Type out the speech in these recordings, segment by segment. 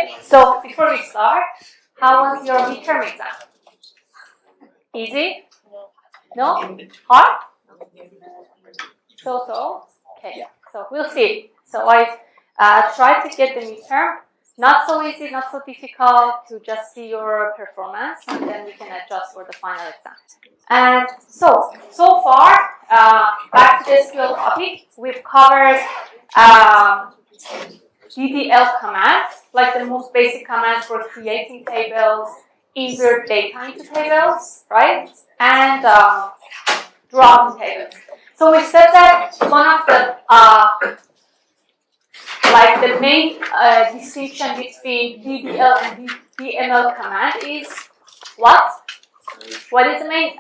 Okay, so before we start, how was your midterm exam? Easy? No? Hard? So? Okay, so we'll see. So I tried to get the midterm, not so easy, not so difficult, to just see your performance, and then we can adjust for the final exam. And so far, back to the SQL topic, we've covered DDL commands, like the most basic commands for creating tables, insert data into tables, right? And drop tables. So we said that one of the the main distinction between DDL and DML command is what? What is the main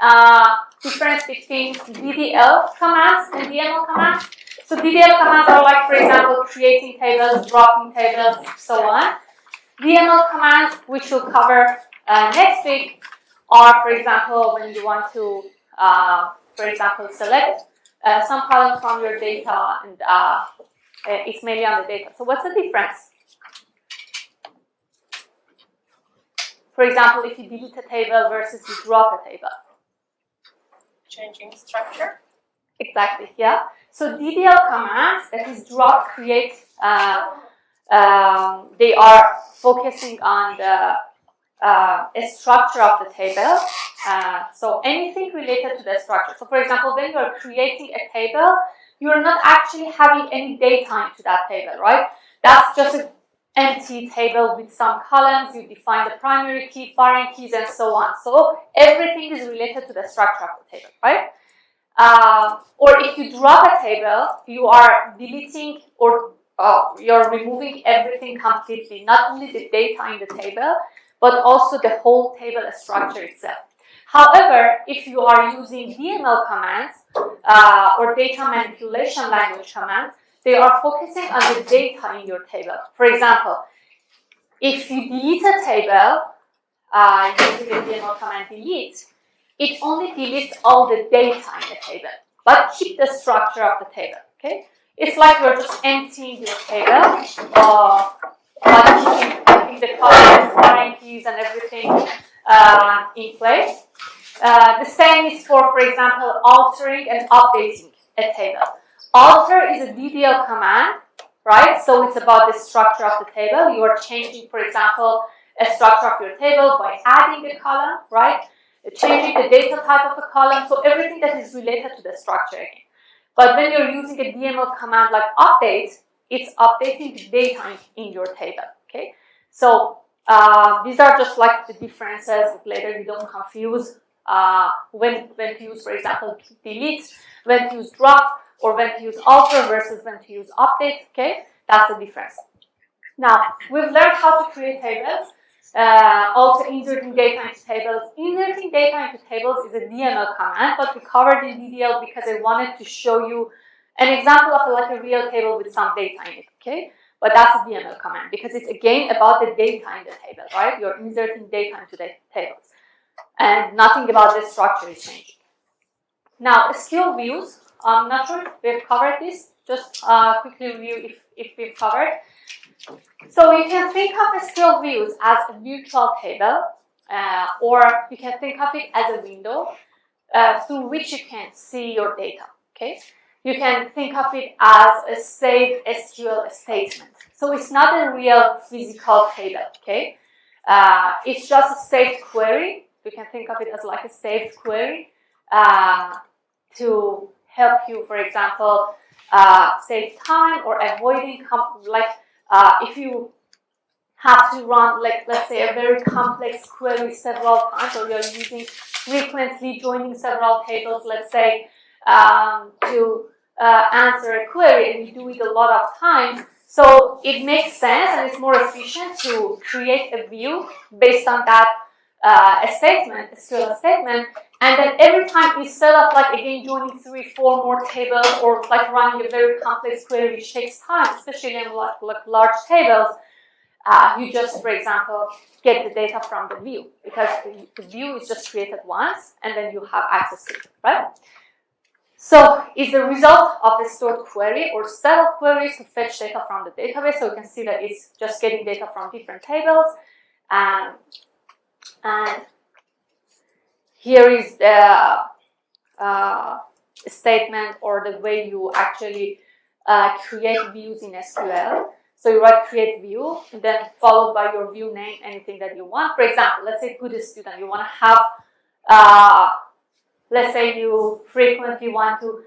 difference between DDL commands and DML commands? So DDL commands are like, for example, creating tables, dropping tables, so on. DML commands, which we'll cover next week, are, for example, when you want to, for example, select some columns from your data, and it's mainly on the data. So what's the difference? For example, if you delete a table versus you drop a table. Changing structure. Exactly, yeah. So DDL commands, that is drop, create, they are focusing on the structure of the table. So anything related to the structure. So for example, when you are creating a table, you are not actually having any data into that table, right? That's just an empty table with some columns. You define the primary key, foreign keys, and so on. So everything is related to the structure of the table, right? Or if you drop a table, you are deleting or you're removing everything completely, not only the data in the table, but also the whole table structure itself. However, if you are using DML commands or data manipulation language commands, they are focusing on the data in your table. For example, if you delete a table using the DML command delete, it only deletes all the data in the table, but keep the structure of the table, okay? It's like you're just emptying your table, but keeping the columns, foreign keys, and everything in place. The same is for example, altering and updating a table. Alter is a DDL command, right? So it's about the structure of the table. You are changing, for example, a structure of your table by adding a column, right? Changing the data type of a column, so everything that is related to the structure again. But when you're using a DML command like update, it's updating the data in your table, okay? So these are just like the differences. Later you don't confuse when to use, for example, delete, when to use drop, or when to use alter versus when to use update, okay? That's the difference. Now, we've learned how to create tables. Also inserting data into tables. Inserting data into tables is a DML command, but we covered in DDL because I wanted to show you an example of like a real table with some data in it, okay? But that's a DML command because it's again about the data in the table, right? You're inserting data into the tables. And nothing about the structure is changing. Now, SQL Views, I'm not sure if we've covered this. Just quickly review if we've covered. So you can think of SQL Views as a virtual table, or you can think of it as a window through which you can see your data, okay? You can think of it as a saved SQL statement. So it's not a real physical table, okay? It's just a saved query. You can think of it as like a saved query to help you, for example, save time or avoiding, if you have to run, like, let's say, a very complex query several times, or you're using frequently joining several tables, let's say, to answer a query, and you do it a lot of times. So it makes sense and it's more efficient to create a view based on that SQL statement, and then every time instead of like again joining 3-4 more tables or like running a very complex query which takes time, especially in like large tables, you just, for example, get the data from the view, because the view is just created once and then you have access to it, right? So it's the result of a stored query or set of queries to fetch data from the database. So you can see that it's just getting data from different tables. And here is the statement or the way you actually create views in SQL. So you write create view, and then followed by your view name, anything that you want. For example, let's say good student. You want to have, let's say you frequently want to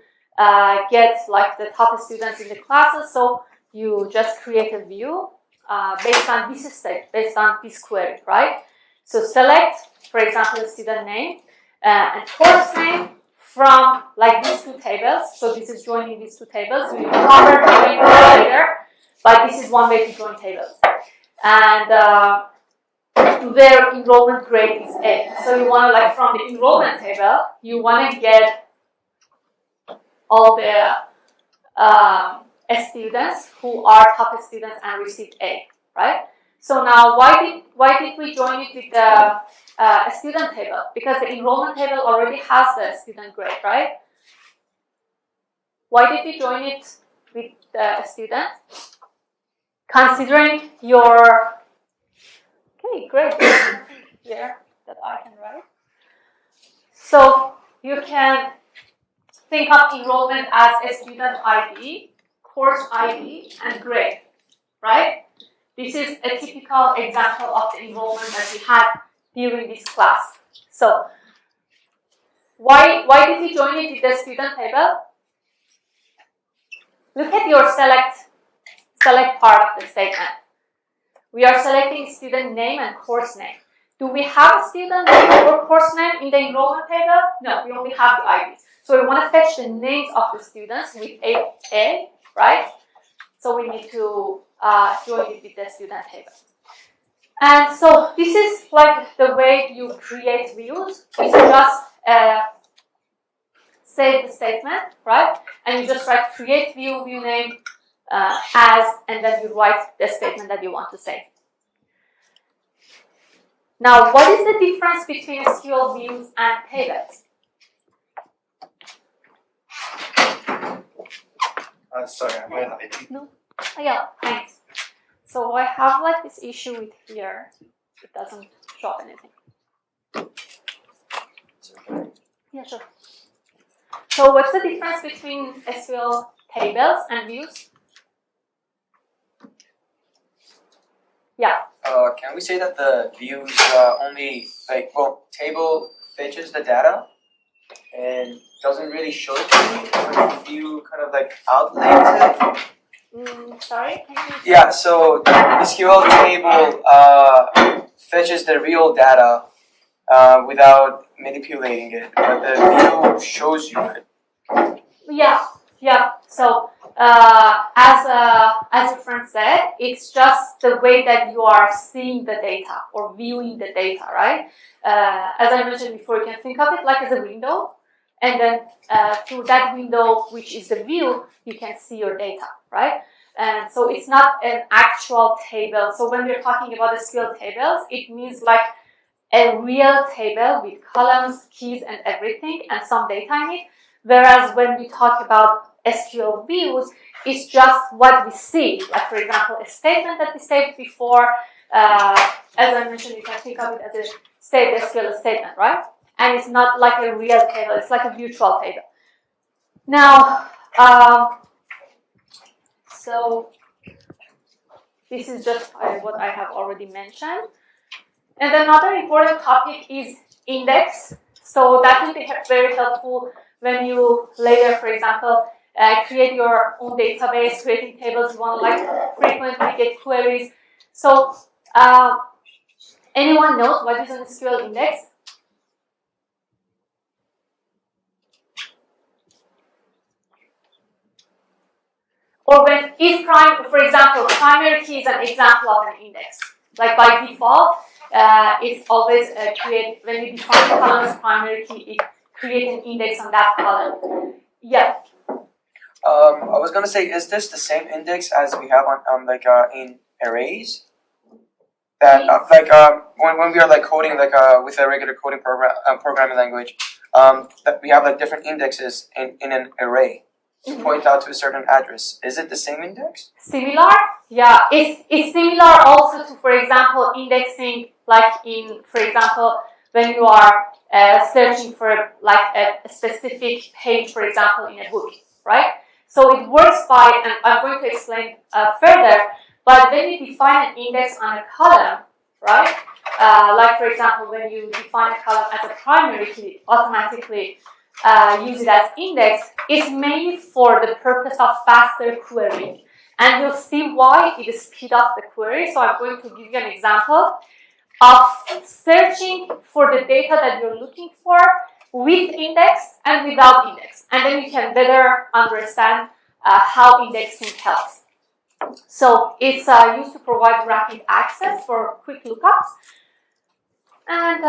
get like the top students in the classes. So you just create a view based on this state, based on this query, right? So select, for example, the student name and course name from like these two tables. So this is joining these two tables. We cover joining later, but this is one way to join tables. And their enrollment grade is A. So you want to, like, from the enrollment table, you want to get all the students who are top students and received A, right? So now, why did we join it with the student table? Because the enrollment table already has the student grade, right? Why did we join it with the student? Considering your grade here that I can write. So you can think of enrollment as a student ID, course ID, and grade, right? This is a typical example of the enrollment that we had during this class. So why did we join it with the student table? Look at your select part of the statement. We are selecting student name and course name. Do we have a student name or course name in the enrollment table? No, we only have the IDs. So we want to fetch the names of the students with A, right? So we need to join it with the student table. And so this is like the way you create views. It's just save the statement, right? And you just write create view name as, and then you write the statement that you want to say. Now, what is the difference between SQL views and tables? Sorry, I might have it. No? Oh, yeah, thanks. So I have like this issue with here. It doesn't show up anything. Yeah, sure. So what's the difference between SQL tables and views? Yeah. Can we say that the views only, like, well, table fetches the data and doesn't really show it to me, but the view kind of like outlays it? Sorry? Yeah, so the SQL table fetches the real data without manipulating it, but the view shows you it. Yeah. So as your friend said, it's just the way that you are seeing the data or viewing the data, right? As I mentioned before, you can think of it like as a window, and then through that window, which is the view, you can see your data, right? And so it's not an actual table. So when we're talking about SQL tables, it means like a real table with columns, keys, and everything, and some data in it. Whereas when we talk about SQL views, it's just what we see. Like, for example, a statement that we saved before. As I mentioned, you can think of it as a saved SQL statement, right? And it's not like a real table. It's like a virtual table. Now, so this is just what I have already mentioned. And another important topic is index. So that will be very helpful when you later, for example, create your own database, creating tables you want to like frequently get queries. So anyone knows what is an SQL index? Or when is prime, for example, primary key is an example of an index. Like by default, it's always create, when we define the column as primary key, it create an index on that column. Yeah. I was gonna say, is this the same index as we have on in arrays? That when we are like coding with a regular coding programming language, that we have like different indexes in an array to point out to a certain address. Is it the same index? Similar? Yeah, it's similar also to, for example, indexing like in, for example, when you are searching for like a specific page, for example, in a book, right? So it works by, and I'm going to explain further, but when you define an index on a column, right? Like for example, when you define a column as a primary, you automatically use it as index, it's mainly for the purpose of faster querying. And you'll see why it speeds up the query. So I'm going to give you an example of searching for the data that you're looking for with index and without index. And then you can better understand how indexing helps. So it's used to provide rapid access for quick lookups. And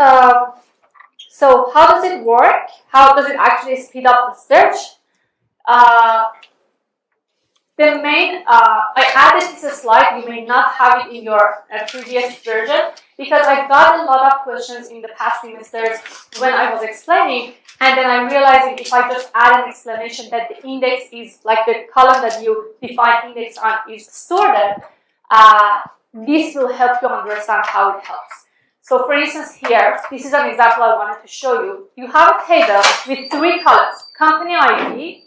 so how does it work? How does it actually speed up the search? The main, I added this slide, you may not have it in your previous version, because I got a lot of questions in the past semesters when I was explaining, and then I realized if I just add an explanation that the index is, like the column that you define index on is sorted, this will help you understand how it helps. So for instance here, this is an example I wanted to show you. You have a table with 3 columns, company ID,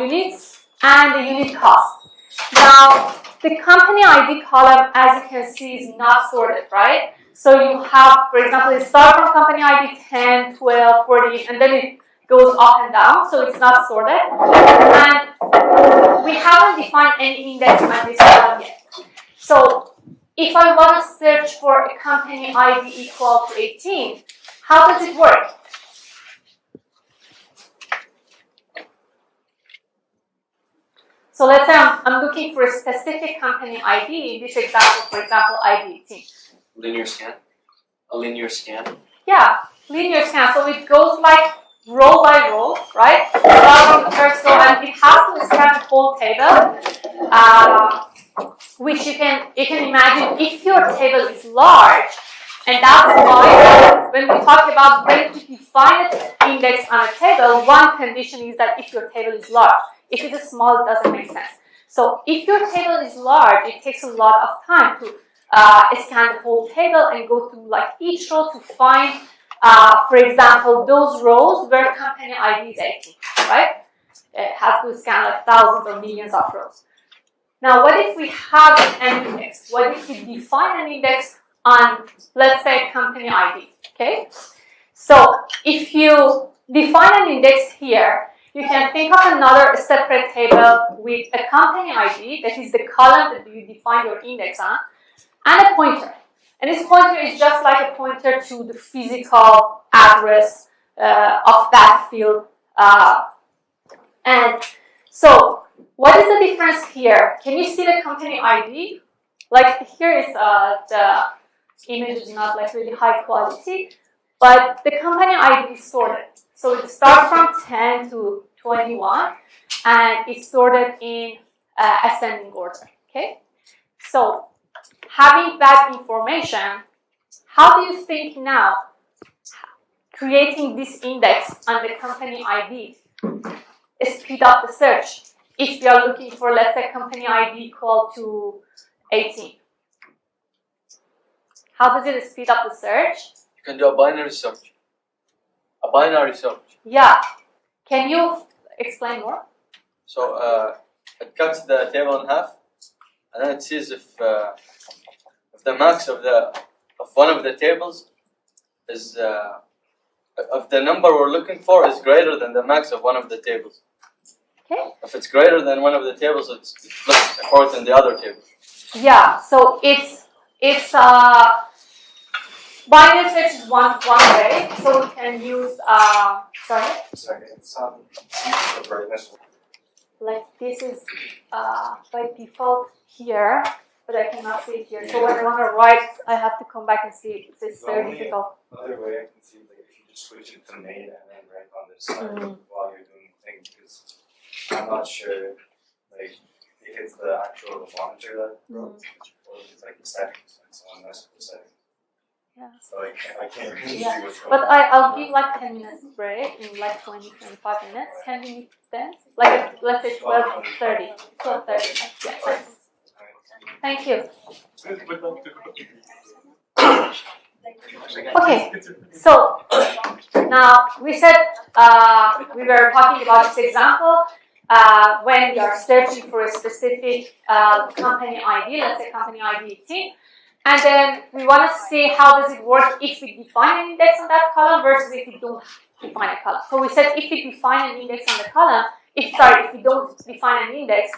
units, and the unit cost. Now, the company ID column, as you can see, is not sorted, right? So you have, for example, it starts from company ID 10, 12, 14, and then it goes up and down, so it's not sorted. And we haven't defined any index on this column yet. So if I want to search for a company ID equal to 18, how does it work? So let's say I'm looking for a specific company ID. In this example, for example, ID 18. Linear scan? A linear scan? Yeah, linear scan. So it goes like row by row, right? Start from the first row, and it has to scan the whole table. Which you can imagine if your table is large, and that's why when we talk about when to define an index on a table, one condition is that if your table is large. If it is small, it doesn't make sense. So if your table is large, it takes a lot of time to scan the whole table and go through like each row to find, for example, those rows where company ID is 18, right? It has to scan like thousands or millions of rows. Now, what if we have an index? What if we define an index on, let's say, company ID, okay? So if you define an index here, you can think of another separate table with a company ID, that is the column that you define your index on, and a pointer. And this pointer is just like a pointer to the physical address of that field. And so, what is the difference here? Can you see the company ID? Like here is the image is not like really high quality, but the company ID is sorted. So it starts from 10 to 21, and it's sorted in ascending order, okay? So, having that information, how do you think now creating this index on the company ID speed up the search if you are looking for, let's say, company ID equal to 18? How does it speed up the search? You can do a binary search. A binary search. Yeah. Can you explain more? So it cuts the table in half, and then it sees if the max of one of the tables is if the number we're looking for is greater than the max of one of the tables. Okay. If it's greater than one of the tables, it looks for it in the other table. Yeah. So it's binary search is one way. So we can use sorry. Sorry, it's the brightness. Like this is by default here, but I cannot see it here. So when I want to write, I have to come back and see it. It's very difficult. Another way I can see, like if you just switch it to main and then write on this side while you're doing the thing, because I'm not sure, like if it's the actual monitor that wrote, or if it's like the settings, and someone messed with the settings. Yeah. So I can't really Yeah. see what's going But on. I'll give like 10 minutes break in like 20, 25 minutes. Can we meet then? Like let's say 12:30. 12:30. Yeah, thanks. Thank you. Okay, so now we said we were talking about this example when we are searching for a specific company ID, let's say company ID 18, and then we want to see how does it work if we define an index on that column versus if we don't define a column. So we said if we define an index on the column, if we don't define an index,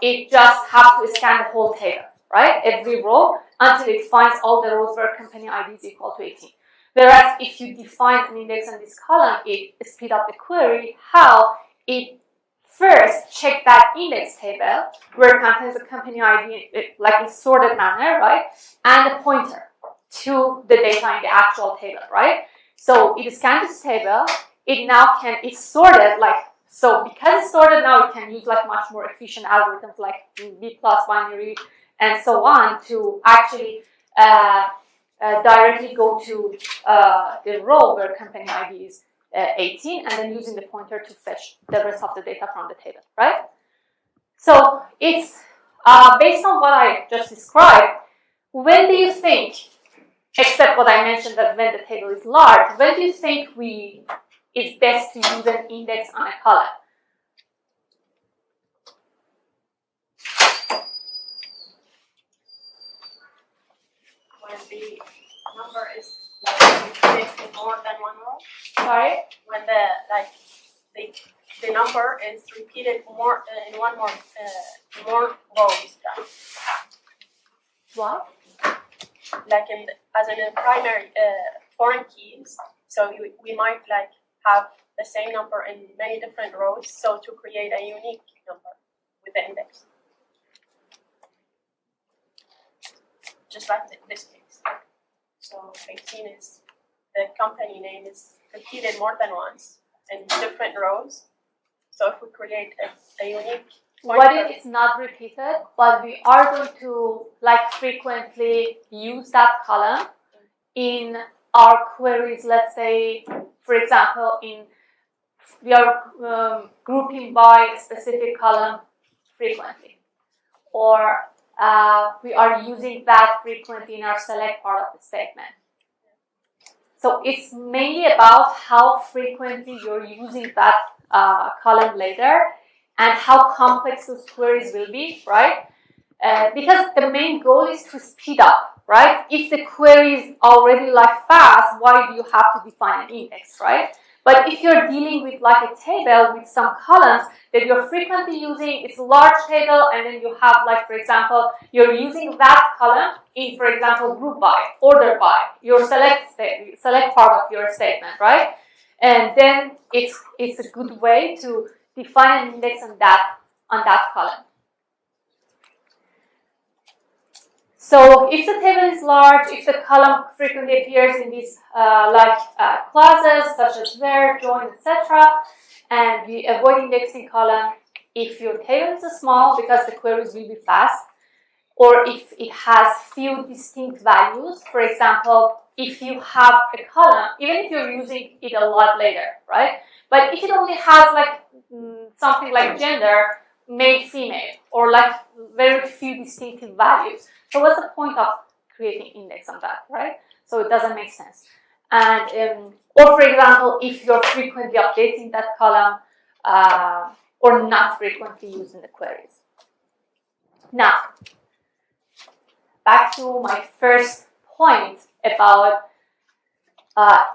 it just has to scan the whole table, right? Every row until it finds all the rows where company ID is equal to 18. Whereas if you define an index on this column, it speeds up the query. How? It first check that index table where it contains the company ID like in sorted manner, right? And a pointer to the data in the actual table, right? So it scans this table. It's sorted like, so because it's sorted now, it can use like much more efficient algorithms like B+ binary and so on to actually directly go to the row where company ID is 18 and then using the pointer to fetch the rest of the data from the table, right? So it's based on what I just described, when do you think, except what I mentioned that when the table is large, when do you think it's best to use an index on a column? When the number is like fixed in more than one row. Sorry? When the number is repeated more in one more rows. What? Like as in a primary foreign keys. So we might like have the same number in many different rows. So to create a unique number with the index. Just like this case. So 18 is the company name is repeated more than once in different rows. So if we create a unique pointer, What if it's not repeated, but we are going to like frequently use that column in our queries? Let's say, for example, we are grouping by a specific column frequently, or we are using that frequently in our select part of the statement. So it's mainly about how frequently you're using that column later and how complex those queries will be, right? Because the main goal is to speed up, right? If the query is already like fast, why do you have to define an index, right? But if you're dealing with like a table with some columns that you're frequently using, it's a large table, and then you have like, for example, you're using that column in, for example, group by, order by, your select part of your statement, right? And then it's a good way to define an index on that column. So if the table is large, if the column frequently appears in these clauses such as where, join, etc., and we avoid indexing column if your table is small because the queries will be fast, or if it has few distinct values. For example, if you have a column, even if you're using it a lot later, right? But if it only has like something like gender, male, female, or like very few distinctive values, so what's the point of creating index on that, right? So it doesn't make sense. And or for example, if you're frequently updating that column or not frequently using the queries. Now, back to my first point about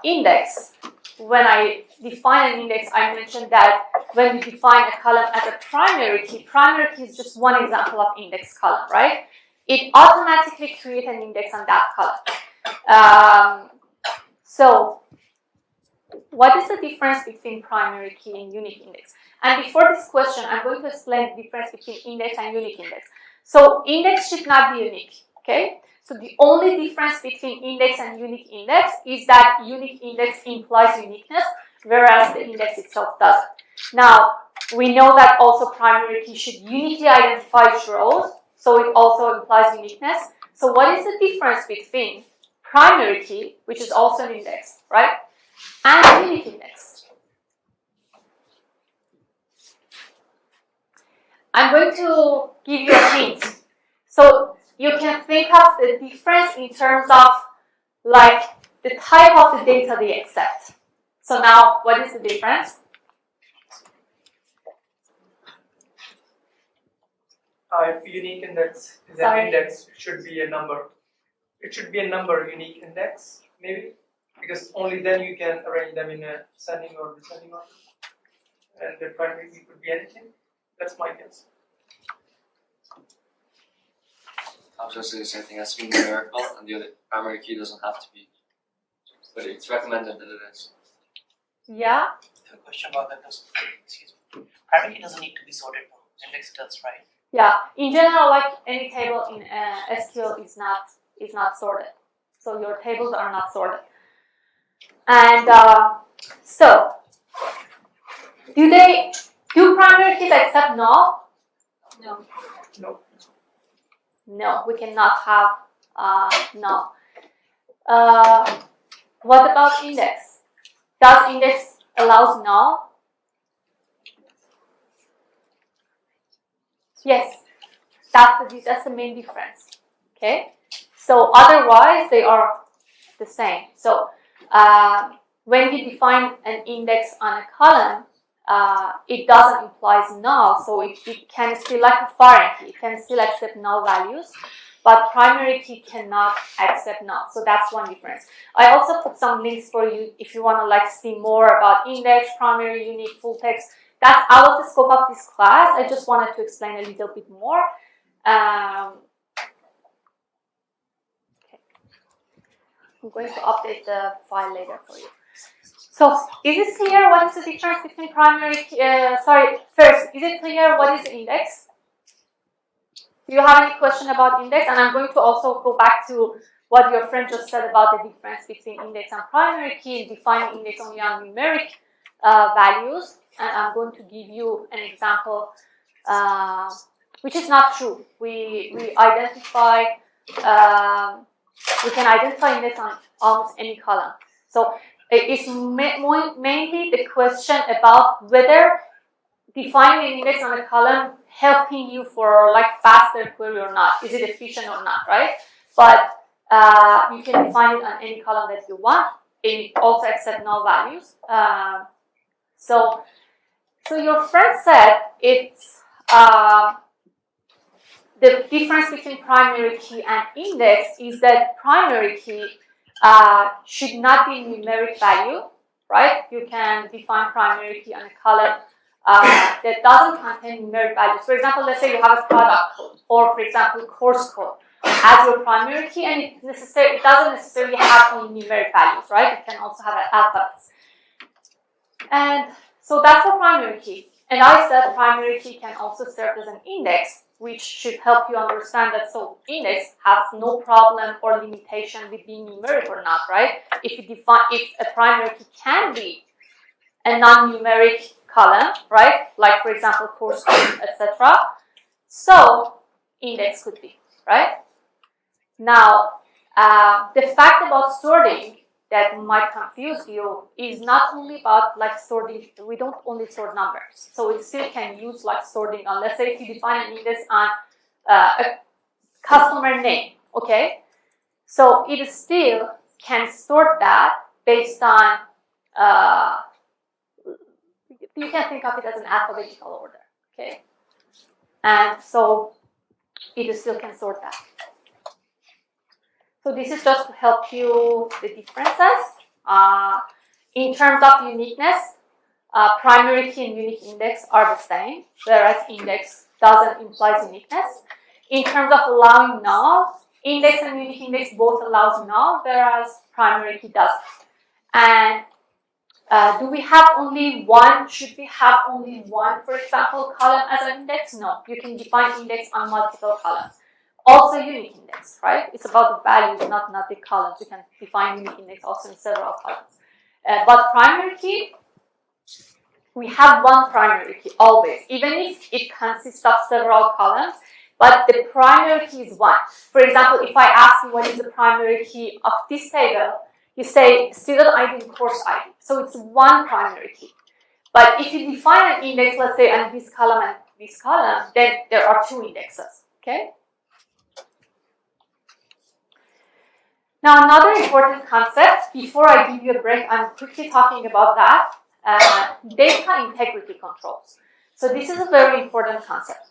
index. When I define an index, I mentioned that when we define a column as a primary key is just one example of index column, right? It automatically creates an index on that column. So, what is the difference between primary key and unique index? And before this question, I'm going to explain the difference between index and unique index. So, index should not be unique, okay? So, the only difference between index and unique index is that unique index implies uniqueness, whereas the index itself doesn't. Now, we know that also primary key should uniquely identify its rows, so it also implies uniqueness. So, what is the difference between primary key, which is also an index, right? And unique index. I'm going to give you a hint. So you can think of the difference in terms of like the type of the data they accept. So now, what is the difference? If unique index is an index, it should be a number. It should be a number unique index, maybe, because only then you can arrange them in a ascending or descending order. And the primary key could be anything. That's my guess. I was just saying the same thing. It has to be numerical, and the other primary key doesn't have to be. But it's recommended that it is. Yeah. I have a question about that. Excuse me. Primary key doesn't need to be sorted though. Index does, right? Yeah. In general, like any table in SQL is not sorted. So your tables are not sorted. And so, do primary keys accept null? No. No. No, we cannot have null. What about index? Does index allows null? Yes, that's the main difference. Okay, so otherwise they are the same. So when you define an index on a column, it doesn't imply null, so it can still, like a foreign key, it can still accept null values, but primary key cannot accept null. So that's one difference. I also put some links for you if you want to like see more about index, primary, unique, full text. That's out of the scope of this class. I just wanted to explain a little bit more. Okay. I'm going to update the file later for you. So, is it clear what is the difference between primary key? First, is it clear what is index? Do you have any question about index? And I'm going to also go back to what your friend just said about the difference between index and primary key, define index only on numeric values. And I'm going to give you an example, which is not true. We identify, we can identify index on almost any column. So it's mainly the question about whether defining an index on a column helping you for like faster query or not. Is it efficient or not, right? But you can define it on any column that you want. It also accepts null values. So your friend said it's the difference between primary key and index is that primary key should not be numeric value, right? You can define primary key on a column that doesn't contain numeric values. For example, let's say you have a product code, or for example, course code as your primary key, and it doesn't necessarily have any numeric values, right? It can also have alphabets. And so that's for primary key. And I said primary key can also serve as an index, which should help you understand that so index has no problem or limitation with being numeric or not, right? If a primary key can be a non-numeric column, right? Like for example, course code, etc. So index could be, right? Now, the fact about sorting that might confuse you is not only about like sorting. We don't only sort numbers, so we still can use like sorting on. Let's say if you define an index on a customer name, okay? So it still can sort that based on. You can think of it as an alphabetical order, okay? And so it still can sort that. So this is just to help you the differences. In terms of uniqueness, primary key and unique index are the same, whereas index doesn't imply uniqueness. In terms of allowing null, index and unique index both allows null, whereas primary key doesn't. And do we have only one? Should we have only one, for example, column as an index? No, you can define index on multiple columns. Also unique index, right? It's about the values, not the columns. You can define unique index also in several columns. But primary key, we have one primary key always. Even if it consists of several columns, but the primary key is 1. For example, if I ask you what is the primary key of this table, you say student ID and course ID. So it's one primary key. But if you define an index, let's say, on this column and this column, then there are 2 indexes. Okay? Now, another important concept, before I give you a break, I'm quickly talking about that, data integrity controls. So this is a very important concept.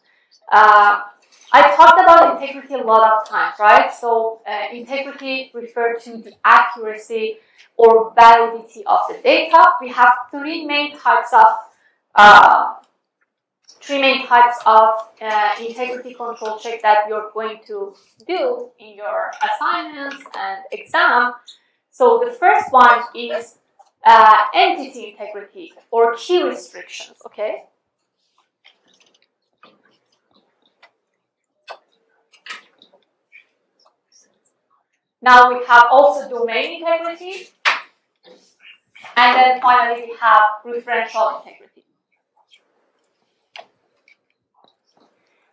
I talked about integrity a lot of times, right? So integrity refers to the accuracy or validity of the data. We have three main types of integrity control check that you're going to do in your assignments and exam. So the first one is entity integrity or key restrictions, okay? Now we have also domain integrity, and then finally we have referential integrity.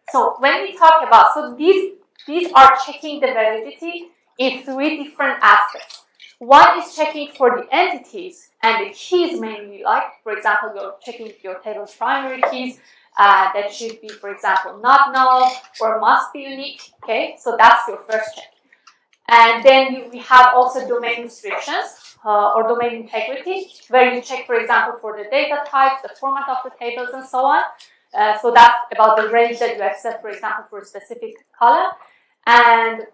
So when we talk about, so these are checking the validity in 3 different aspects. One is checking for the entities and the keys mainly, like, for example, you're checking your table's primary keys, that should be, for example, not null or must be unique, okay? So that's your first check. And then we have also domain restrictions or domain integrity, where you check, for example, for the data types, the format of the tables, and so on. So that's about the range that you accept, for example, for a specific column. And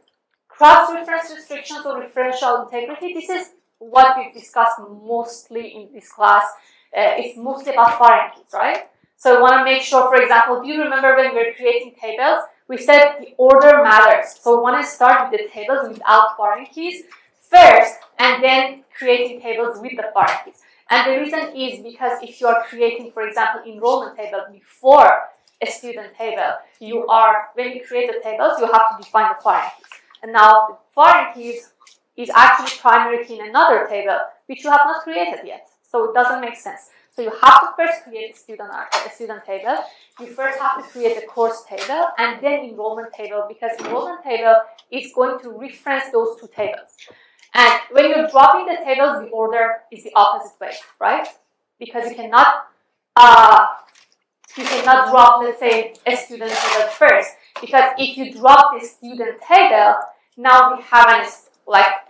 cross-reference restrictions or referential integrity, this is what we've discussed mostly in this class. It's mostly about foreign keys, right? So I want to make sure, for example, do you remember when we were creating tables, we said the order matters. So we want to start with the tables without foreign keys first, and then creating tables with the foreign keys. And the reason is because if you are creating, for example, enrollment table before a student table, when you create the tables, you have to define the foreign keys. And now the foreign keys is actually primary key in another table, which you have not created yet. So it doesn't make sense. So you have to first create a student table. You first have to create a course table and then enrollment table, because enrollment table is going to reference those 2 tables. And when you're dropping the tables, the order is the opposite way, right? Because you cannot drop, let's say, a student table first. Because if you drop the student table, now we have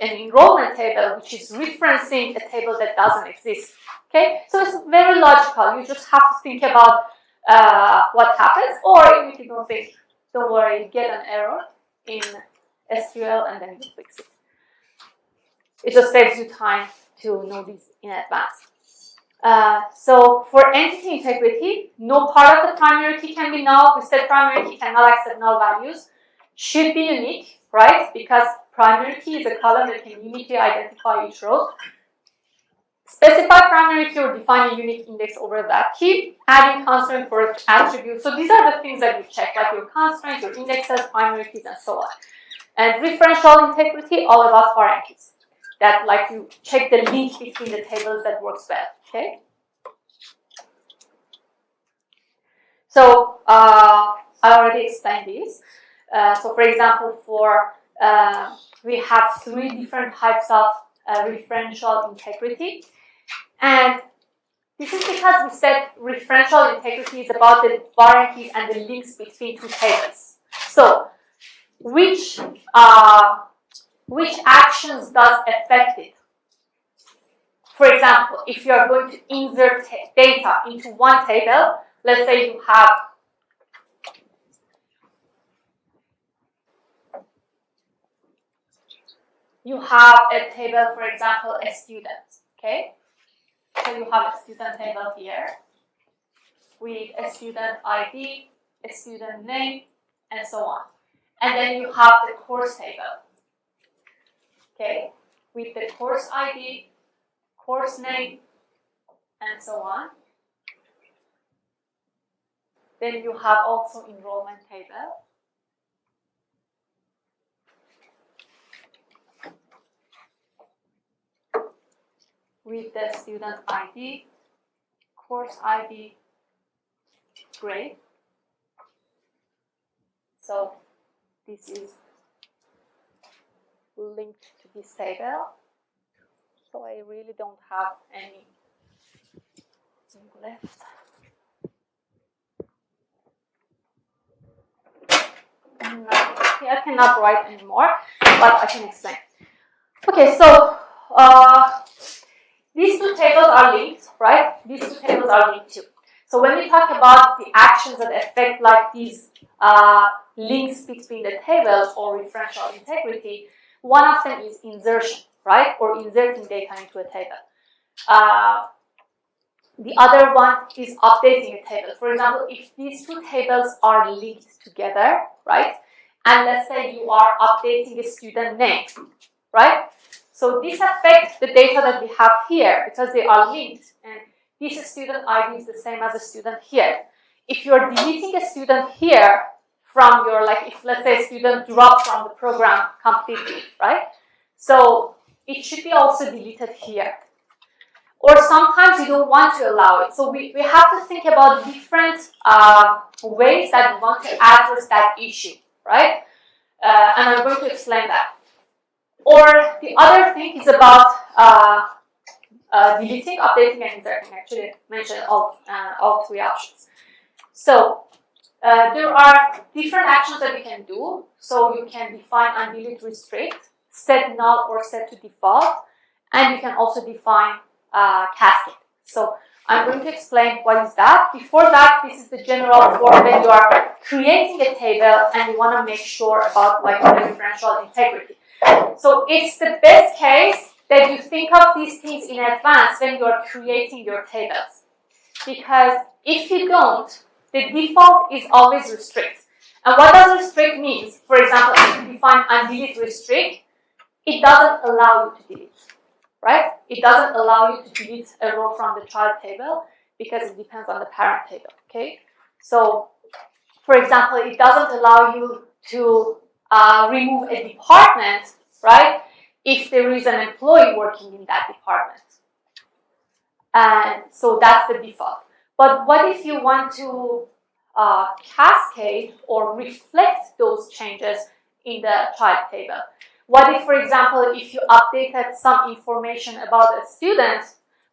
an enrollment table which is referencing a table that doesn't exist. Okay, so it's very logical. You just have to think about what happens, or if you don't think, don't worry, you get an error in SQL and then you fix it. It just saves you time to know these in advance. So for entity integrity, no part of the primary key can be null. We said primary key cannot accept null values. Should be unique, right? Because primary key is a column that can uniquely identify each row. Specify primary key or define a unique index over that key. Adding constraint for attributes. So these are the things that you check, like your constraints, your indexes, primary keys, and so on. And referential integrity, all about foreign keys. That, like, you check the link between the tables that works well. Okay. So I already explained this. So for example, we have 3 different types of referential integrity. And this is because we said referential integrity is about the foreign keys and the links between 2 tables. So which actions does affect it? For example, if you are going to insert data into one table, let's say you have a table, for example, a student, okay? So you have a student table here with a student ID, a student name, and so on. And then you have the course table, okay, with the course ID, course name, and so on. Then you have also enrollment table. With the student ID, course ID, grade. So this is linked to this table. So I really don't have any left. No, I cannot write anymore, but I can explain. Okay, so these two tables are linked, right? These two tables are linked too. So when we talk about the actions that affect like these links between the tables or referential integrity, one of them is insertion, right? Or inserting data into a table. The other one is updating a table. For example, if these two tables are linked together, right? And let's say you are updating a student name, right? So this affects the data that we have here because they are linked, and this student ID is the same as the student here. If you're deleting a student here from your, like, if let's say a student dropped from the program completely, right? So it should be also deleted here. Or sometimes you don't want to allow it. So we have to think about different ways that we want to address that issue, right? And I'm going to explain that. Or the other thing is about deleting, updating, and inserting. Actually, I mentioned all three options. So there are different actions that we can do. So you can define and delete restrict, set null or set to default, and you can also define cascade. So I'm going to explain what is that. Before that, this is the general form when you are creating a table and you want to make sure about like the referential integrity. So it's the best case that you think of these things in advance when you are creating your tables. Because if you don't, the default is always restrict. And what does restrict mean? For example, if you define and delete restrict, it doesn't allow you to delete. Right? It doesn't allow you to delete a row from the child table because it depends on the parent table, okay? So, for example, it doesn't allow you to remove a department, right, if there is an employee working in that department. And so that's the default. But what if you want to cascade or reflect those changes in the child table? What if, for example, if you updated some information about a student,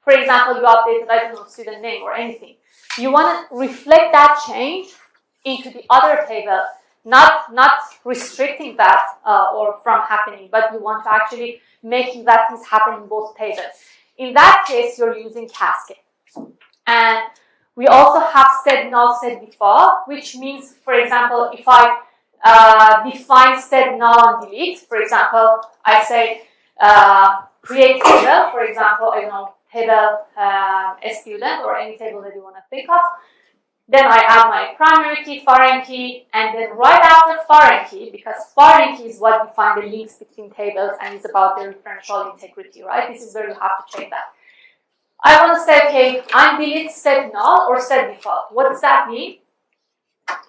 for example, you updated, I don't know, student name or anything. You want to reflect that change into the other table, not restricting that or from happening, but you want to actually making that things happen in both tables. In that case, you're using cascade. And we also have set null, set default, which means, for example, if I define set null and delete. For example, I say create table, for example, I don't know, table a student or any table that you want to think of. Then I add my primary key, foreign key, and then right after foreign key, because foreign key is what defines the links between tables and is about the referential integrity, right? This is where you have to check that. I want to say, okay, undelete set null or set default. What does that mean?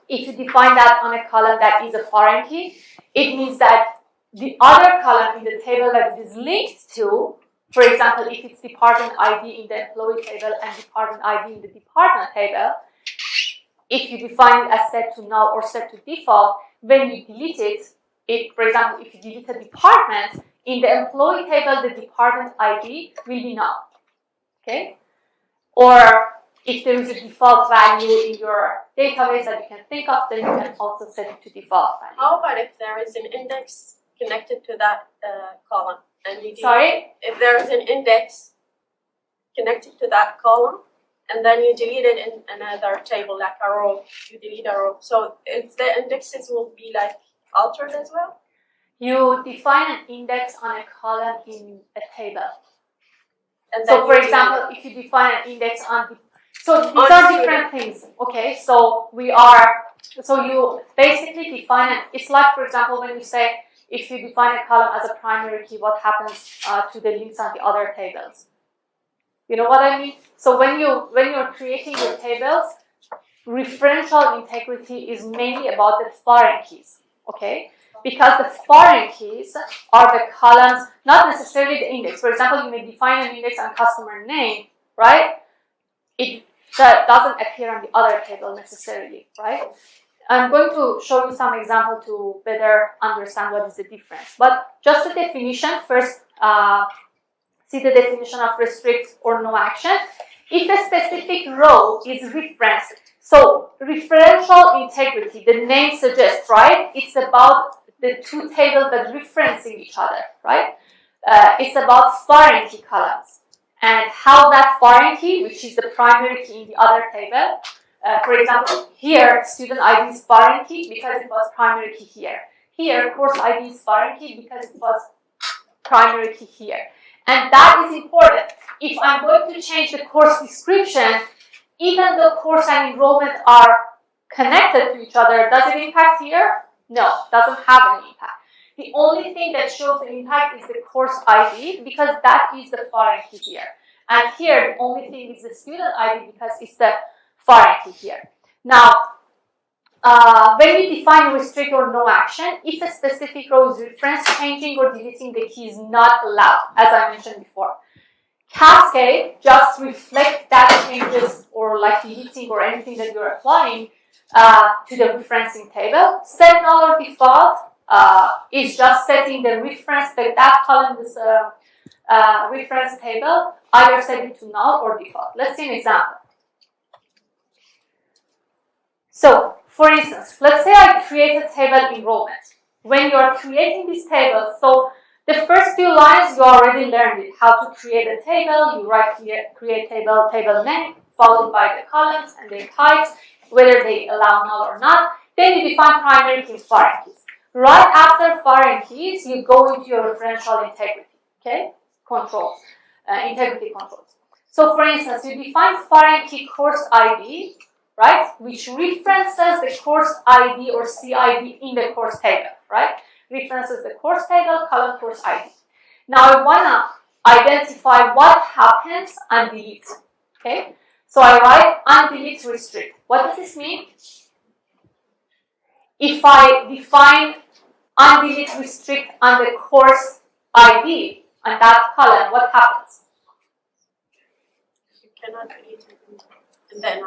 If you define that on a column that is a foreign key, it means that the other column in the table that it is linked to, for example, if it's department ID in the employee table and department ID in the department table, if you define it as set to null or set to default, when you delete it, for example, if you delete a department, in the employee table, the department ID will be null. Okay? Or if there is a default value in your database that you can think of, then you can also set it to default value. How about if there is an index connected to that column? And you Sorry? If there is an index connected to that column, and then you delete it in another table, like a row, you delete a row. So if the indexes will be like altered as well? You define an index on a column in a table. And So for example, if you define an index on so these are different things, okay? So you basically define it. It's like, for example, when you say, if you define a column as a primary key, what happens to the links on the other tables? You know what I mean? So when you're creating your tables, referential integrity is mainly about the foreign keys, okay? Because the foreign keys are the columns, not necessarily the index. For example, you may define an index on customer name, right? It doesn't appear on the other table necessarily, right? I'm going to show you some example to better understand what is the difference. But just the definition first. See the definition of restrict or no action. If a specific row is referenced, so referential integrity, the name suggests, right? It's about the two tables that referencing each other, right? It's about foreign key columns and how that foreign key, which is the primary key in the other table, for example, here student ID is foreign key because it was primary key here. Here course ID is foreign key because it was primary key here. And that is important. If I'm going to change the course description, even though course and enrollment are connected to each other, does it impact here? No, doesn't have any impact. The only thing that shows the impact is the course ID because that is the foreign key here. And here, the only thing is the student ID because it's the foreign key here. Now, when we define restrict or no action, if a specific row is referenced, changing or deleting the key is not allowed, as I mentioned before. Cascade just reflect that changes or like deleting or anything that you're applying to the referencing table. Set null or default is just setting the reference, that column is reference table, either set it to null or default. Let's see an example. So, for instance, let's say I create a table enrollment. When you are creating this table, so the first few lines you already learned it, how to create a table. You write create table, table name, followed by the columns and their types, whether they allow null or not. Then you define primary keys, foreign keys. Right after foreign keys, you go into your referential integrity, okay? Controls, integrity controls. So, for instance, you define foreign key course ID, right, which references the course ID or CID in the course table, right? References the course table, column course ID. Now I want to identify what happens and delete, okay? So I write undelete restrict. What does this mean? If I define undelete restrict on the course ID on that column, what happens? You cannot delete it and then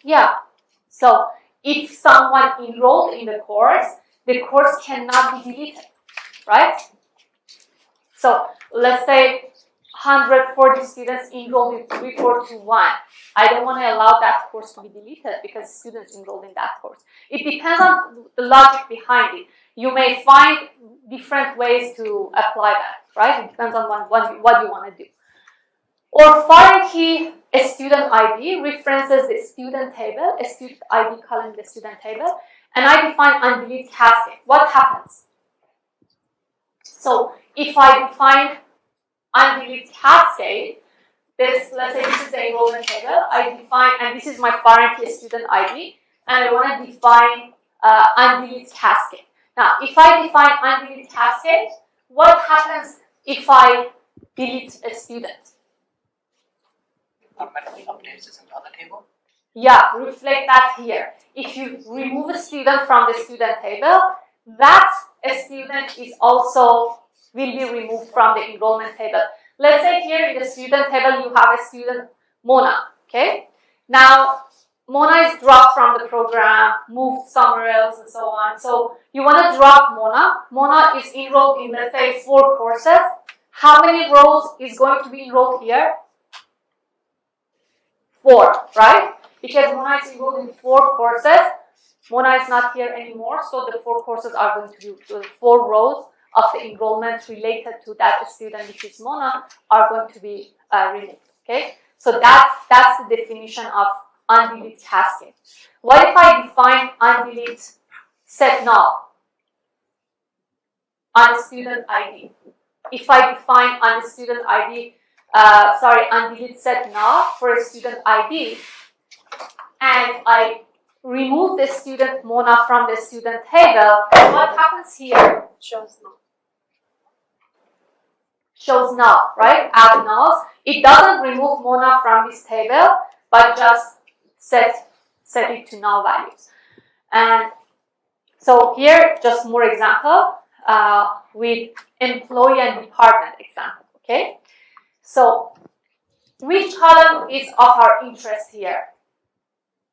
Yeah. So if someone enrolled in the course cannot be deleted, right? So let's say 140 students enrolled in 3421. I don't want to allow that course to be deleted because students enrolled in that course. It depends on the logic behind it. You may find different ways to apply that, right? It depends on what you want to do. Or foreign key, a student ID references the student table, a student ID column in the student table, and I define undelete cascade. What happens? So if I define undelete cascade, let's say this is the enrollment table, I define, and this is my foreign key student ID, and I want to define undelete cascade. Now, if I define undelete cascade, what happens if I delete a student? Automatically updates this in the other table? Yeah, reflect that here. If you remove a student from the student table, that a student is also will be removed from the enrollment table. Let's say here in the student table you have a student Mona, okay? Now Mona is dropped from the program, moved somewhere else and so on. So you want to drop Mona. Mona is enrolled in, let's say, 4 courses. How many rows is going to be enrolled here? 4, right? Because Mona is enrolled in 4 courses. Mona is not here anymore, so the 4 courses are going to be, the 4 rows of the enrollment related to that student, which is Mona, are going to be removed, okay? So that's the definition of undelete cascade. What if I define undelete set null on the student ID? If I define on the student ID, undelete set null for a student ID, and I remove the student Mona from the student table, what happens here? shows null. Shows null, right? Add nulls. It doesn't remove Mona from this table, but just set it to null values. And so here, just more example with employee and department example, okay? So which column is of our interest here?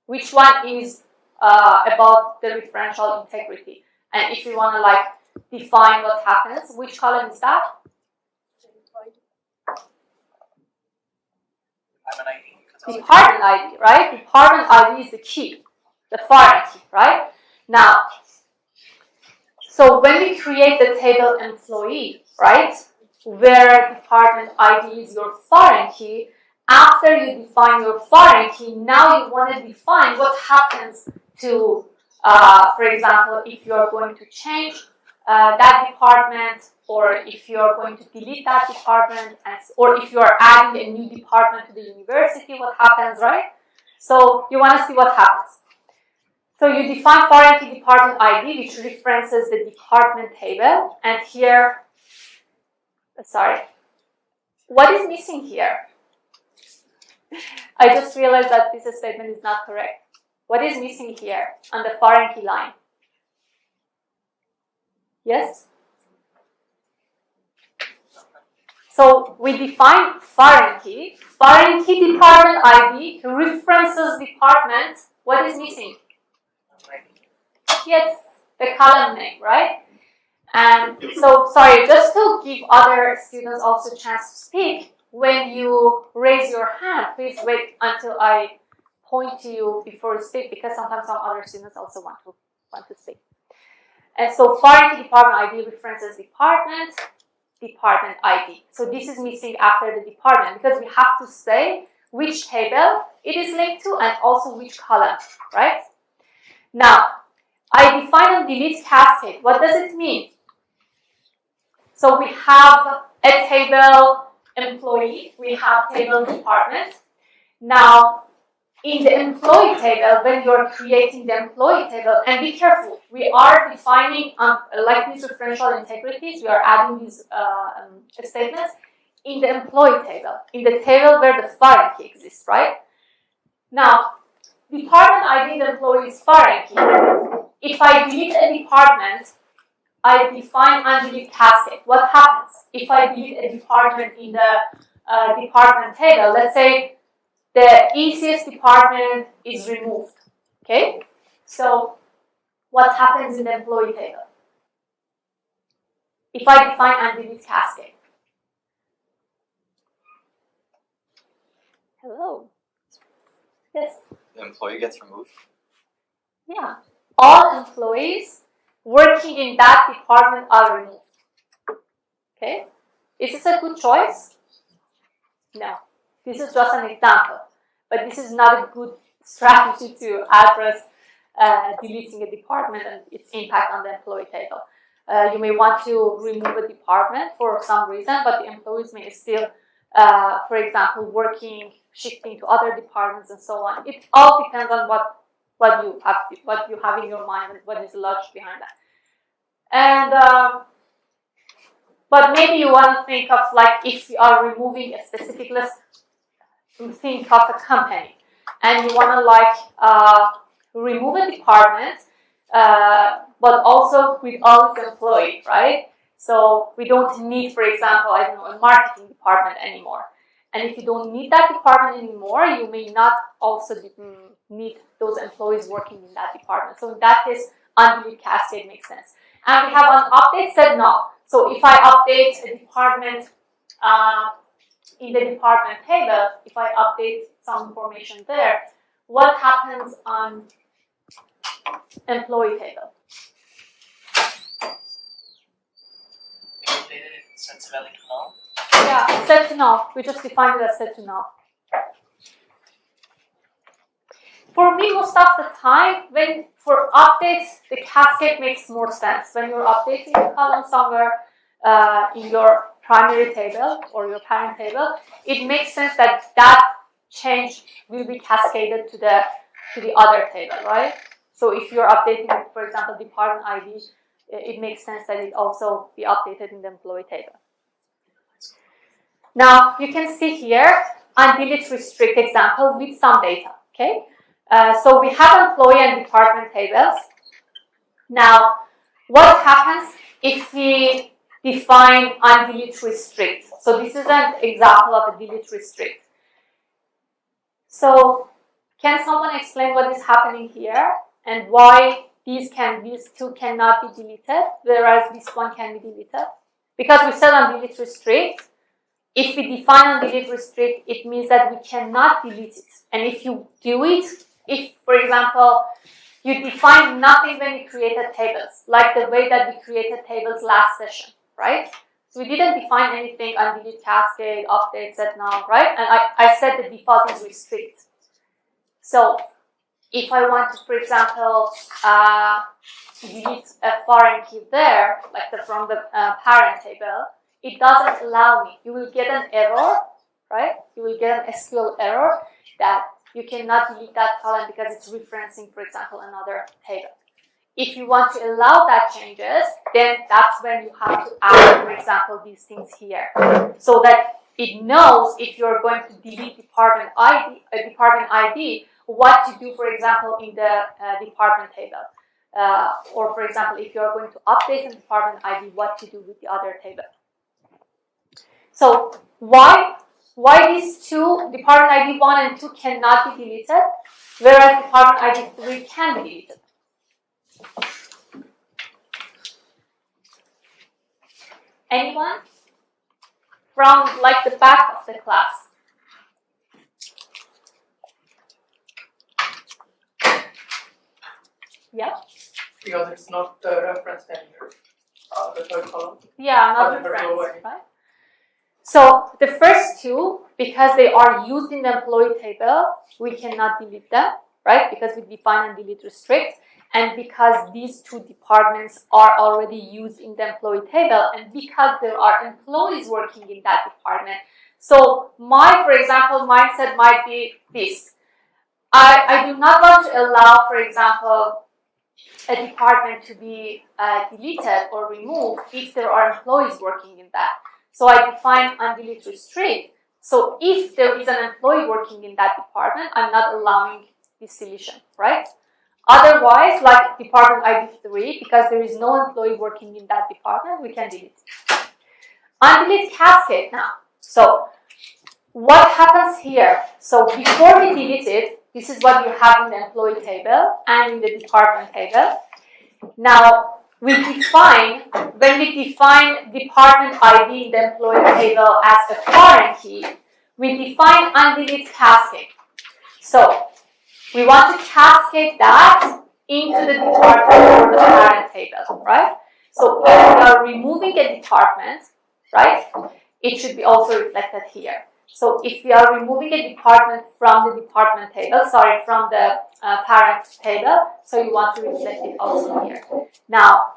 Which one is about the referential integrity. And if you want to like define what happens, which column is that? I'm an ID. Department ID, right? Department ID is the key, the foreign key, right? Now, so when we create the table employee, right, where department ID is your foreign key, after you define your foreign key, now you want to define what happens to, for example, if you're going to change that department, or if you're going to delete that department, or if you're adding a new department to the university, what happens, right? So you want to see what happens. So you define foreign key department ID, which references the department table, and here, sorry, what is missing here? I just realized that this statement is not correct. What is missing here on the foreign key line? Yes? So we define foreign key. Foreign key department ID references department. What is missing? Yes, the column name, right? And so, sorry, just to give other students also a chance to speak, when you raise your hand, please wait until I point to you before you speak, because sometimes some other students also want to speak. And so foreign key department ID references department ID. So this is missing after the department, because we have to say which table it is linked to and also which column, right? Now, I define and delete cascade. What does it mean? So we have a table employee, we have table department. Now, in the employee table, when you're creating the employee table, and be careful, we are defining, like these referential integrities, we are adding these statements in the employee table, in the table where the foreign key exists, right? Now, department ID the employee is foreign key. If I delete a department, I define and delete cascade. What happens if I delete a department in the department table? Let's say the easiest department is removed. Okay? So what happens in the employee table? If I define and delete cascade. Hello. Yes. The employee gets removed? Yeah. All employees working in that department are removed. Okay? Is this a good choice? No. This is just an example. But this is not a good strategy to address deleting a department and its impact on the employee table. You may want to remove a department for some reason, but the employees may still, for example, working, shifting to other departments and so on. It all depends on what you have in your mind and what is the logic behind that. And but maybe you want to think of, like, if you are removing a specific list, think of a company, and you want to remove a department, but also with all its employees, right? So we don't need, for example, I don't know, a marketing department anymore. And if you don't need that department anymore, you may not also need those employees working in that department. So in that case, undelete cascade makes sense. And we have an update set null. So if I update a department in the department table, if I update some information there, what happens on employee table? We updated it, sets value to null. Yeah, set to null. We just defined it as set to null. For me, most of the time, for updates, the cascade makes more sense. When you're updating a column somewhere in your primary table or your parent table, it makes sense that change will be cascaded to the other table, right? So if you're updating, for example, department ID, it makes sense that it also be updated in the employee table. Now, you can see here, undelete restrict example with some data, okay? So we have employee and department tables. Now, what happens if we define undelete restrict? So this is an example of a delete restrict. So can someone explain what is happening here? and why these two cannot be deleted, whereas this one can be deleted. Because we said on delete restrict, if we define on delete restrict, it means that we cannot delete it. And if you do it, if, for example, you define nothing when you created tables, like the way that we created tables last session, right? So we didn't define anything on delete cascade, update, set null, right? And I said the default is restrict. So if I want to, for example, delete a foreign key there, like from the parent table, it doesn't allow me. You will get an error, right? You will get an SQL error that you cannot delete that column because it's referencing, for example, another table. If you want to allow that changes, then that's when you have to add, for example, these things here, so that it knows if you're going to delete department ID, what to do, for example, in the department table. Or, for example, if you're going to update the department ID, what to do with the other table. So why these two, department ID 1 and 2, cannot be deleted, whereas department ID 3 can be deleted? Anyone? From like the back of the class. Yeah? Because it's not referenced anywhere. The third column. Yeah, not referenced, right? So the first two, because they are used in the employee table, we cannot delete them, right? Because we define and delete restrict, and because these two departments are already used in the employee table, and because there are employees working in that department. So for example, mindset might be this. I do not want to allow, for example, a department to be deleted or removed if there are employees working in that. So I define undelete restrict. So if there is an employee working in that department, I'm not allowing this deletion, right? Otherwise, like department ID 3, because there is no employee working in that department, we can delete it. Undelete cascade now. So what happens here? So before we delete it, this is what you have in the employee table and in the department table. Now, when we define department ID in the employee table as a foreign key, we define undelete cascade. So we want to cascade that into the department or the parent table, right? So if we are removing a department, right, it should be also reflected here. So if we are removing a department from the department table, from the parent table, so you want to reflect it also here. Now,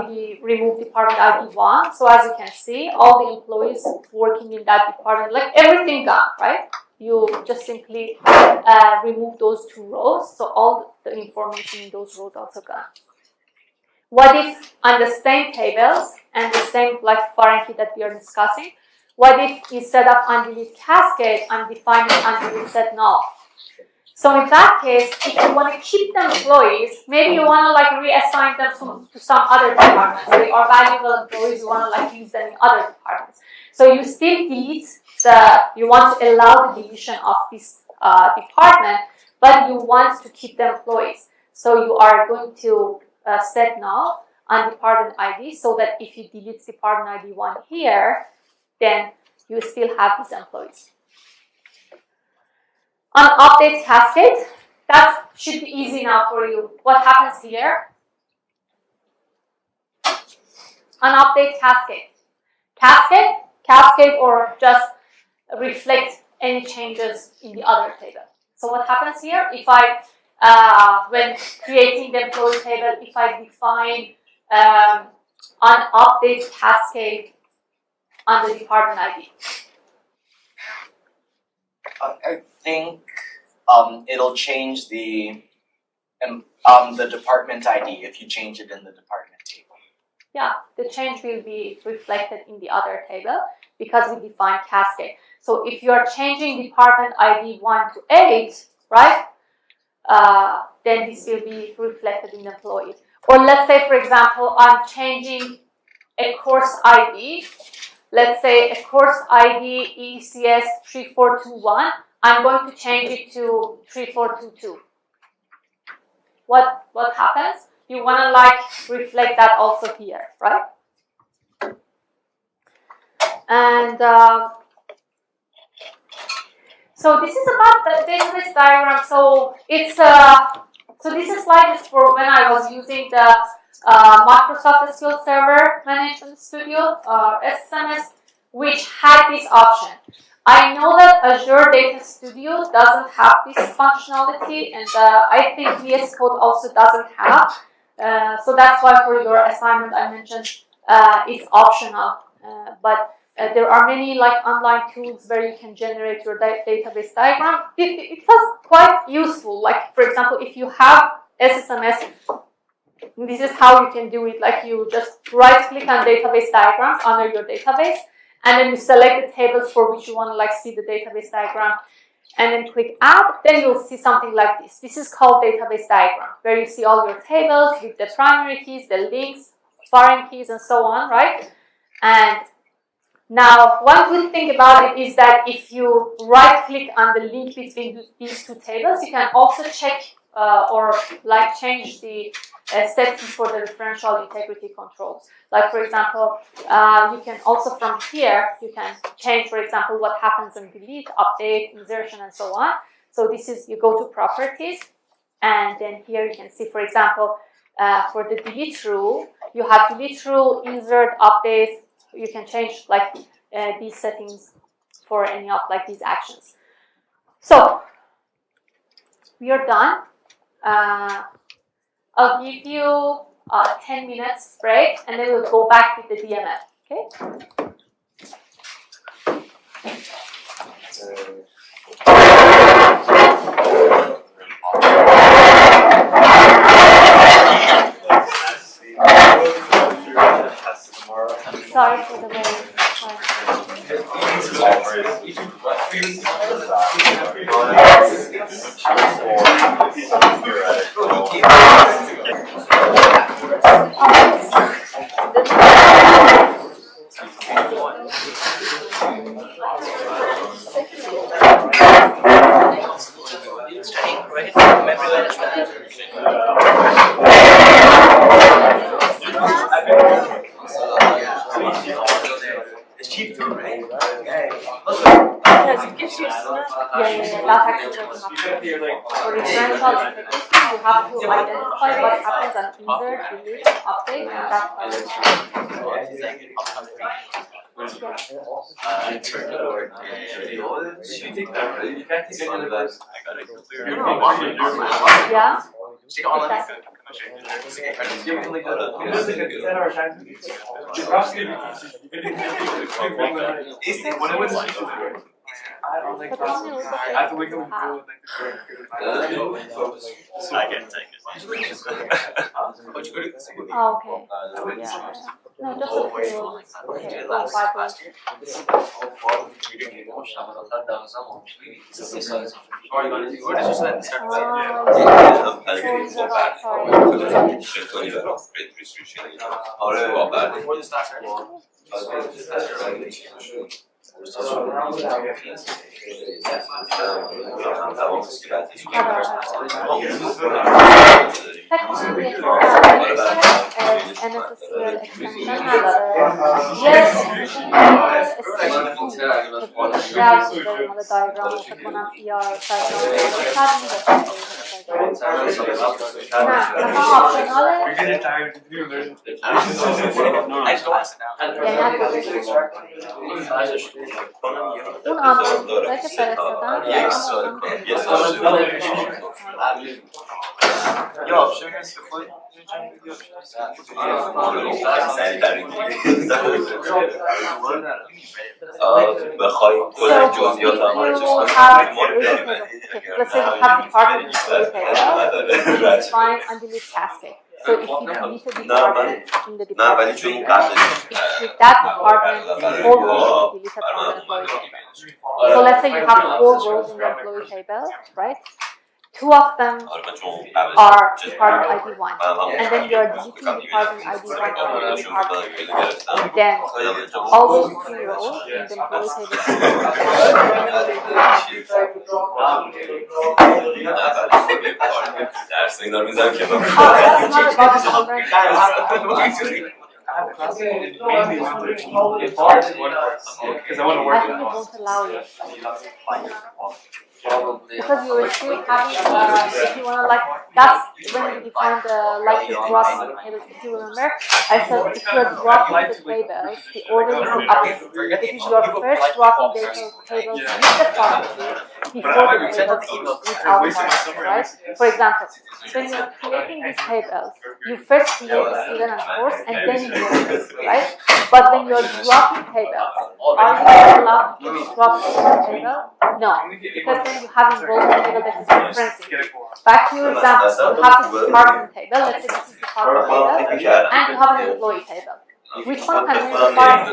we remove department ID 1, so as you can see, all the employees working in that department, like everything gone, right? You just simply remove those two rows, so all the information in those rows also gone. What if on the same tables and the same like foreign key that we are discussing, what if instead of undelete cascade, I'm defining undelete set null? So in that case, if you want to keep the employees, maybe you want to like reassign them to some other departments. They are valuable employees, you want to like use them in other departments. So you still delete you want to allow the deletion of this department, but you want to keep the employees. So you are going to set null on department ID so that if you delete department ID 1 here, then you still have these employees. On update cascade, that should be easy now for you. What happens here? On update cascade. Cascade or just reflect any changes in the other table. So what happens here? If I, when creating the employee table, if I define an update cascade on the department ID. I think it'll change the department ID if you change it in the department table. Yeah, the change will be reflected in the other table because we define cascade. So if you are changing department ID 1 to 8, right, then this will be reflected in the employee. Or let's say, for example, I'm changing a course ID. Let's say a course ID ECS 3421. I'm going to change it to 3422. what happens? You want to like reflect that also here, right? And so this is about the database diagram. So it's so this slide is for when I was using the Microsoft SQL Server Management Studio, SMS, which had this option. I know that Azure Data Studio doesn't have this functionality, and I think VS Code also doesn't have. So that's why for your assignment I mentioned it's optional. But there are many like online tools where you can generate your database diagram. It was quite useful. Like for example, if you have SSMS, this is how you can do it. Like you just right click on database diagrams under your database, and then you select the tables for which you want to like see the database diagram, and then click add. Then you'll see something like this. This is called database diagram, where you see all your tables with the primary keys, the links, foreign keys, and so on, right? And now, one good thing about it is that if you right-click on the link between these two tables, you can also check or like change the settings for the referential integrity controls. Like for example, you can also from here, you can change, for example, what happens in delete, update, insertion, and so on. So this is, you go to properties, and then here you can see, for example, for the delete rule, you have delete rule, insert, update. You can change like these settings for any of like these actions. So we are done. I'll give you 10 minutes break, and then we'll go back with the DMF. Okay. Sorry for the wait. It's cheap too, right? Because it gives you snap. Yeah, that's actually what happens. For referential integrity, you have to identify what happens on insert, delete, and update, and yeah. I don't think But only with the I think we can do I can take it. Oh, okay. Yeah. No, just a few. Okay, 5 minutes. NSSQL extension بخوای کلا جزئیات رو چیز کنی let's say we have department employee table, define and delete cascade. So if you delete a department in the department table, with that department, all rows will be deleted from the employee table. So let's say you have 4 rows in the employee table, right? 2 of them are department ID 1. And then you're deleting department ID 1 from the department. Then all those 3 rows in the employee table. Derslikler güzel ki. Oh, that's not about the conference. Because I want to work I think it won't allow you. Probably. Because you will still having, if you want to like, that's when you define the like the dropping the tables. If you remember, I said if you're dropping the tables, the order is the opposite. This is your first dropping the tables with the property before the tables without property, right? For example, when you're creating these tables, you first create the student and course and then you roll it, right? But when you're dropping tables, are you allowed to drop the table? No, because then you have involved a table that is referencing. Back to your example, you have this department table, let's say this is the department table, and you have an employee table. Which one can you drop?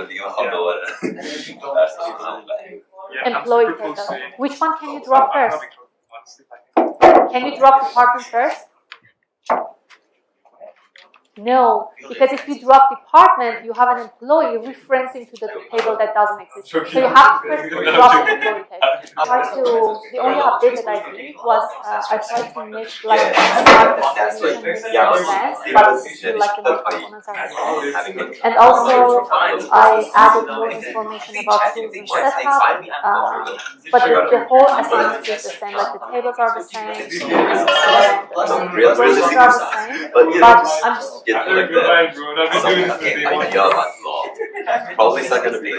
Employee table. Which one can you drop first? Can you drop department first? No, because if you drop department, you have an employee referencing to the table that doesn't exist. So you have to first drop the employee table. The only update that I did was I tried to make like start the solution make sense, but still like the main components are the same. And also I added more information about tools and setup, but the whole essence is the same. Like the tables are the same, and the rows are the same, but I'm just Get like the idea of law. Probably not gonna be.